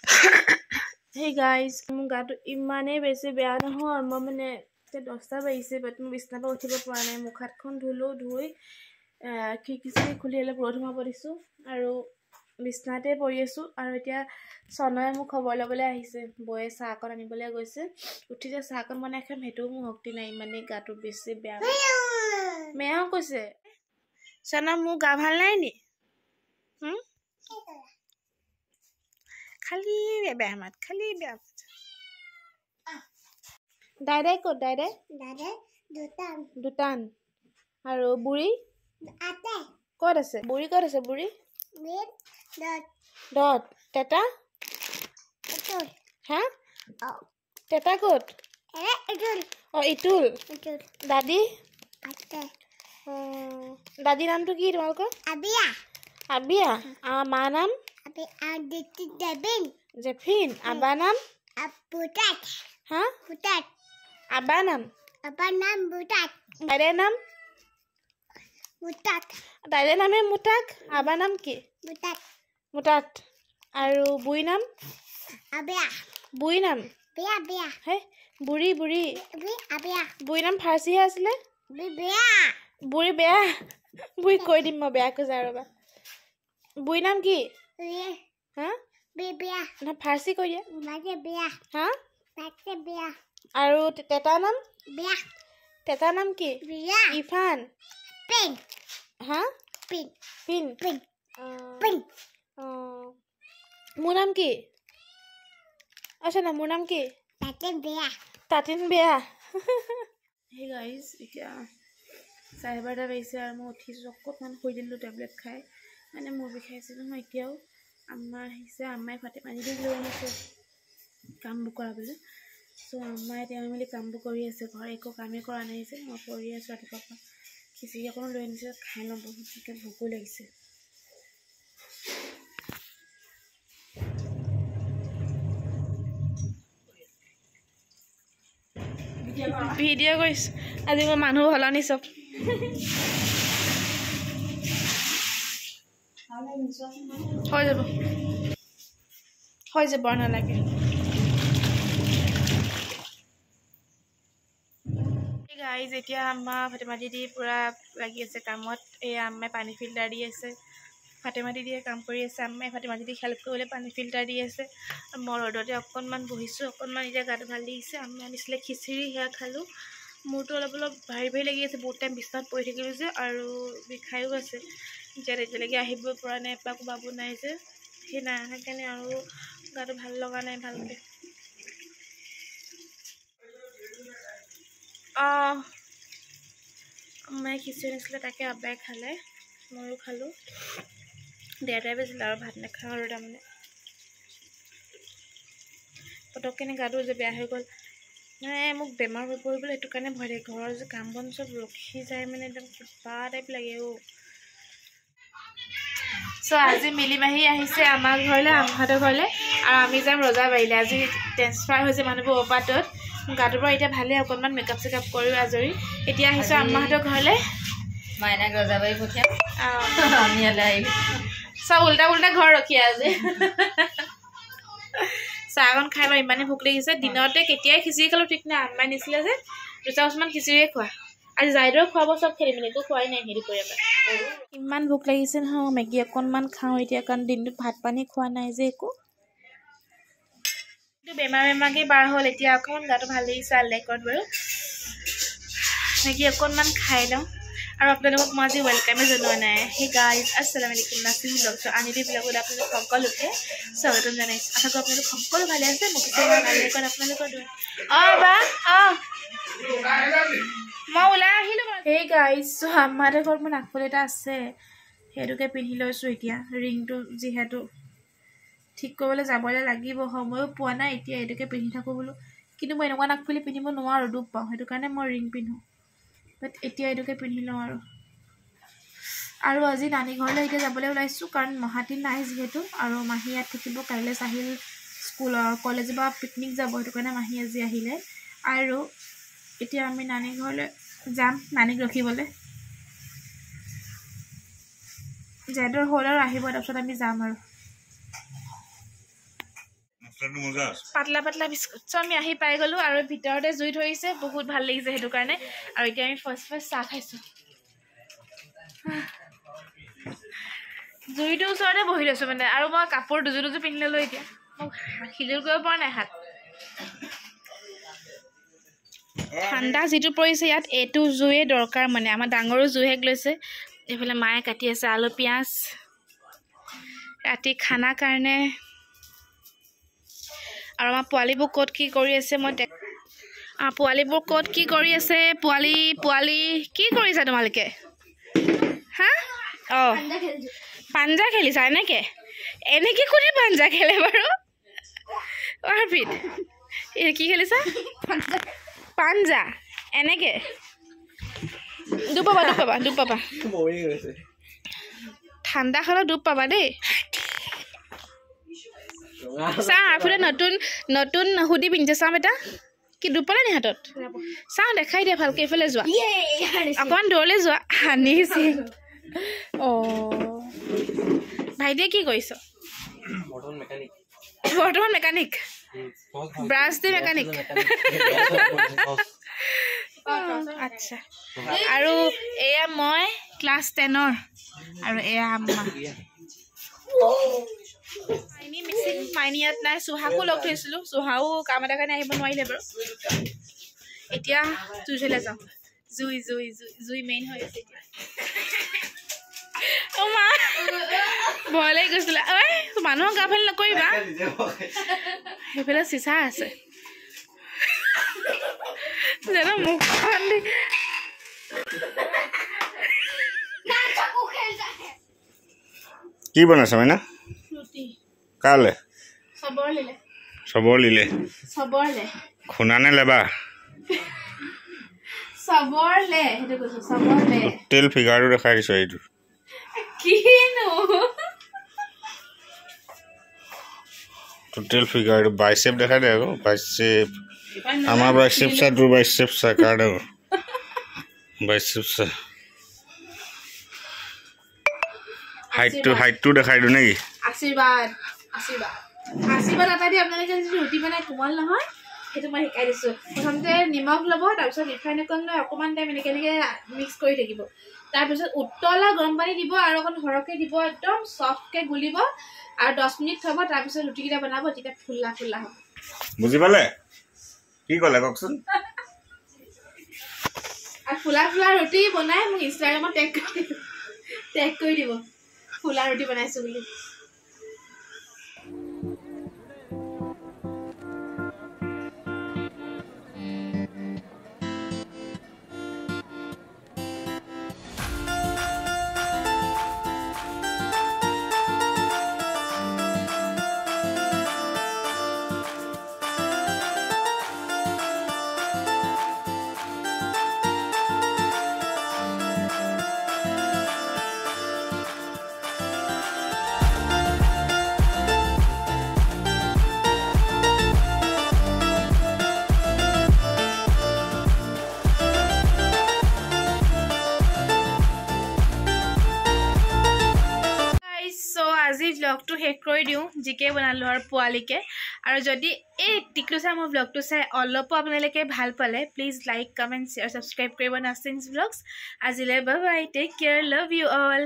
Hey guys, মোৰ গাটো ইমানেই বেছি বেয়া নহয় মই মানে 10টা বাজিছে বাট মই বিছনাৰ পৰা উঠিব পৰা নাই মুখ হাতখন ধুলো ধুই খিৰিকী খুলি অলপ ৰ'দ সোমাব দিছো আৰু বিছনাতে পৰি আছো আৰু এতিয়া সনয়ে মোক খবৰ ল'বলৈ আহিছে বয়ে চাহকণ আনিবলৈ গৈছে উঠি যে চাহকণ বনাই খাম হেতু মোৰ শক্তি নাই মানে গাটো বেছি বেয়া মেও কৈছে সনা মোৰ গা ভাল নাই নি খালি বেয়া মাত খালি বেয়া দাইদাই ক'ত দাইদাই দুটান আৰু বুঢ়ী ক'ত আছে বুঢ়ী ক'ত আছে বুঢ়ী দত তেতা হা তেতা ক'ত ইটুল দাদি দাদি নামটো কি তোমালোকৰ আবিয়া মা নাম জেফিন আবা নাম হা আবা নাম দাইদাৰ নাম দাইদাৰ নামে মুটাক আবা নাম কি মুটাত আৰু বুঢ়ী নাম বুঢ়ী নাম হে বুঢ়ী বুঢ়ী নাম ফাৰ্চিহে আছিলে বুঢ়ী বেয়া বুঢ়ী কৈ দিম মই বেয়া কৈছা ৰ'বা বুঢ়ী নাম কি হা না ফাৰ্চি কৈ দিয়া হা আৰু তেতা নাম কি ইফান হা পিন মোৰ নাম কি আচ্ছা না মোৰ নাম কি তাতিন বেয়া হে গাইজ এতিয়া 12:30 বাজিছে আৰু মই উঠিছোঁ অকণমান শুই দিলোঁ টেবলেট খাই মানে মোৰ বিষাইছিল নহয় এতিয়াও আম্মা আহিছে আম্মাই ফাটে পানী দি লৈ আনিছে কামবোৰ কৰাবলৈ চ' আম্মাই এতিয়া মেলি কামবোৰ কৰি আছে ঘৰ একো কামেই কৰা নাই যে মই কৰি আছোঁ ৰাতিপুৱাৰ পৰা খিচিৰি অকণো লৈ আনিছে খাই লওঁ বহুতকৈ ভোকো লাগিছে ভিডিঅ' কৰিছোঁ আজি মই মানুহ সলনি চব হৈ যাব নালাগে গাইজ এতিয়া আম্মা ফাটেমাটি দি পুৰা লাগি আছে কামত এই আম্মাই পানী ফিল্টাৰ দি আছে ফাটেমাটি দিয়ে কাম কৰি আছে আম্মাই ফাটেমাটি দি হেল্প কৰিবলৈ পানী ফিল্টাৰ দি আছে মই ৰ'দতে অকণমান বহিছোঁ অকণমান এতিয়া গাটো ভাল লাগিছে আম্মাই আনিছিলে খিচিৰি সেয়া খালোঁ মূৰটো অলপ ভাৰী লাগি আছে বহুত টাইম বিছনাত পৰি থাকিলোঁ যে আৰু বিষায়ো আছে এতিয়ালৈকে আহিব পৰা নাই এপাকো বাবু নাই যে সেই নাই সেইকাৰণে আৰু গাটো ভাল লগা নাই ভালকৈ আম্মাই খিচিৰি আনিছিলে তাকে আব্বাই খালে ময়ো খালোঁ 1:30 বাজিলে আৰু ভাত নাখাওঁ আৰু তাৰমানে পটককেনে গাটো যে বেয়া হৈ গ'ল মানে মোক বেমাৰ হৈ পৰিবলৈ সেইটো কাৰণে ভয় লাগে ঘৰৰ যে কাম বন চব ৰখি যায় মানে একদম কিবা টাইপ লাগে চ' আজি মিলিমাহী আহিছে আমাৰ ঘৰলৈ আম্মাহঁতৰ ঘৰলৈ আৰু আমি যাম ৰজাবাৰীলৈ আজি ট্ৰেন্সফাৰ হৈছে মানুহবোৰ অপাতত গাটোৰ পৰা এতিয়া ভালে অকণমান মেকআপ চেকআপ কৰি আজৰি এতিয়া আহিছোঁ আম্মাহঁতৰ ঘৰলৈ মাইনাক ৰজাবাৰী পঠিয়াম আমি ইয়ালৈ আহিলোঁ চব উল্টা ঘৰ ৰখি আছে চাহকণ খাই বাৰু ইমানেই ভোক লাগিছে দিনতে কেতিয়াই খিচিৰি খালোঁ ঠিক নাই আম্মাই নিছিলে যে 2 চামুচমান খিচিৰিয়ে খোৱা আজি জাইদৰ খুৱাব চব খেলি মেলি একো খোৱাই নাই হেৰি কৰি ইমান ভোক লাগিছে নহয় মেগী অকণমান খাওঁ এতিয়া কাৰণ দিনটোত ভাত পানী খোৱা নাই যে একো বেমাৰকৈ পাৰ হ'ল এতিয়া অকণমান গাটো ভাল লাগিছে আলেকত বাৰু মেগী অকণমান খাই লওঁ আৰু আপোনালোকক মই আজি ৱেলকামে জনোৱা নাই হে গাইজ আসসালামু আলাইকুম নাছৰিন ব্লগছ আনিদি ব্লগত আপোনালোক সকলোকে স্বাগতম জনাইছোঁ আশা কৰোঁ আপোনালোক সকলো ভালে আছে মোক আলেকত আপোনালোকৰ দোৱা মই ওলাই আহিলোঁ হে গাইজ আমাৰে ঘৰত মোৰ নাকফুল এটা আছে সেইটোকে পিন্ধি লৈছোঁ এতিয়া ৰিংটো যিহেতু ঠিক কৰিবলৈ যাবলৈ লাগিব সময়ো পোৱা নাই এতিয়া এইটোকে পিন্ধি থাকোঁ বোলো কিন্তু মই এনেকুৱা নাকফুলি পিন্ধিব নোৱাৰোঁ দুখ পাওঁ সেইটো কাৰণে মই ৰিং পিন্ধোঁ বাট এতিয়া এইটোকে পিন্ধি লওঁ আৰু আজি নানী ঘৰলৈ এতিয়া যাবলৈ ওলাইছোঁ কাৰণ মহাতি নাই যিহেতু আৰু মাহী ইয়াত থাকিব কাইলৈ চাহিল স্কুলৰ কলেজ বা পিকনিক যাব সেইটো কাৰণে মাহী আজি আহিলে আৰু এতিয়া আমি নানী ঘৰলৈ যাম নানীক ৰখিবলৈ জেডৰ হ'ল আৰু আহিব তাৰপিছত আমি যাম আৰু পাতলা পাতলা বিস্কুট চ আমি আহি পাই গলো আৰু ভিতৰতে জুই ধৰিছে বহুত ভাল লাগিছে হেতু কাৰণে আৰু এতিয়া আমি ফাৰ্স্ট চাহ খাইছো জুইটো ওচৰতে বহি লৈছো মানে আৰু মই কাপোৰ দুজু পিন্ধি ললো এতিয়া মই খিজুৰ কৰিব পৰা নাই হাত ঠাণ্ডা যেটো পৰিছে ইয়াত এটো জুয়ে দৰকাৰ মানে আমাৰ ডাঙৰো জুই হেক লৈছে এফালে মায়ে কাটি আছে আলু পিয়াজ ৰাতি খানা কাৰণে আৰু আমাৰ পোৱালিবোৰ ক'ত কি কৰি আছে মই পোৱালিবোৰ ক'ত কি কৰি আছে পোৱালি কি কৰিছা তোমালোকে হা পাঞ্জা খেলিছা এনেকে এনেকে কোনে পাঞ্জা খেলে বাৰু অৰপিত কি খেলিছা পাঞ্জা এনেকে ডুব পাবা ঠাণ্ডা খালে ডুব পাবা দেই চা আফুলে নতুন হুডি পিন্ধছে চাম এটা কি ডুব পালে নি হাতত চাওঁ দেখাই দিয়া ভালকে এইফালে যোৱা অকণমান দৌৰলৈ যোৱা আনিছে ভাইটিয়ে কি কৰিছ বৰ্তমান মেকানিক ব্ৰাছ দি মেকানিক আচ্ছা আৰু এয়া মই ক্লাছ 10ৰ আৰু এয়া আম্মা মাইনী ইয়াত নাই সুহাকো লগ ধৰিছিলোঁ সুহাও কাম এটা কাৰণে আহিব নোৱাৰিলে বাৰু এতিয়া জুইলে যাওঁ জুই মেইন হৈ আছে এতিয়া মা ভয় লাগি গৈছিলে ঐ মানুহক গা ফালি নকৰিবা সেইফালে চিচা আছে জানো মুখখন দি কি বনাইছ মাইনা ৰুটি কালে চবৰ লিলে খুনা নে লেবা চবৰলে হেতু কৈছো চবৰলে টোটেল ফিগাৰটো দেখাই দিছ এইটো কিনো টোটেল ফিগাৰটো বাইসেপ দেখাই দে আকৌ বাইসেপ আমাৰ বাইসেপ চা তোৰ বাইসেপ চা কাৰ দে বাইসেপ চা হাইটটো দেখাই দিওঁ নেকি আশীৰ্বাদ এটা দি আপোনালোকে যদি ৰুটি বনাই কোমল নহয় সেইটো মই শিকাই দিছোঁ প্ৰথমতে নিমখ ল'ব তাৰপিছত ৰিফাইন অকণ লৈ অকণমান টাইম এনেকৈ মিক্স কৰি থাকিব তাৰপিছত উতলা গৰম পানী দিব আৰু অকণ সৰহকৈ দিব একদম চফ্টকৈ গুলিব আৰু 10 মিনিট থ'ব তাৰপিছত ৰুটিকেইটা বনাব তেতিয়া ফুল্লা হ'ব বুজি পালে কি ক'লে কওকচোন আৰু ফুলা ৰুটি বনাই মোক ইনষ্টাগ্ৰামত টেগ কৰি দিব ফুলা ৰুটি বনাইছোঁ বুলি আজি ব্লগটো শেষ কৰি দিওঁ জিকে বনালোঁ আৰু পোৱালিকে আৰু যদি এই টিকলু চাই মোৰ ব্লগটো চাই অলপো আপোনালোকে ভাল পালে please like comment share subscribe কৰিব নাছৰিনছ ব্লগছ আজিলৈ bye bye take care love you all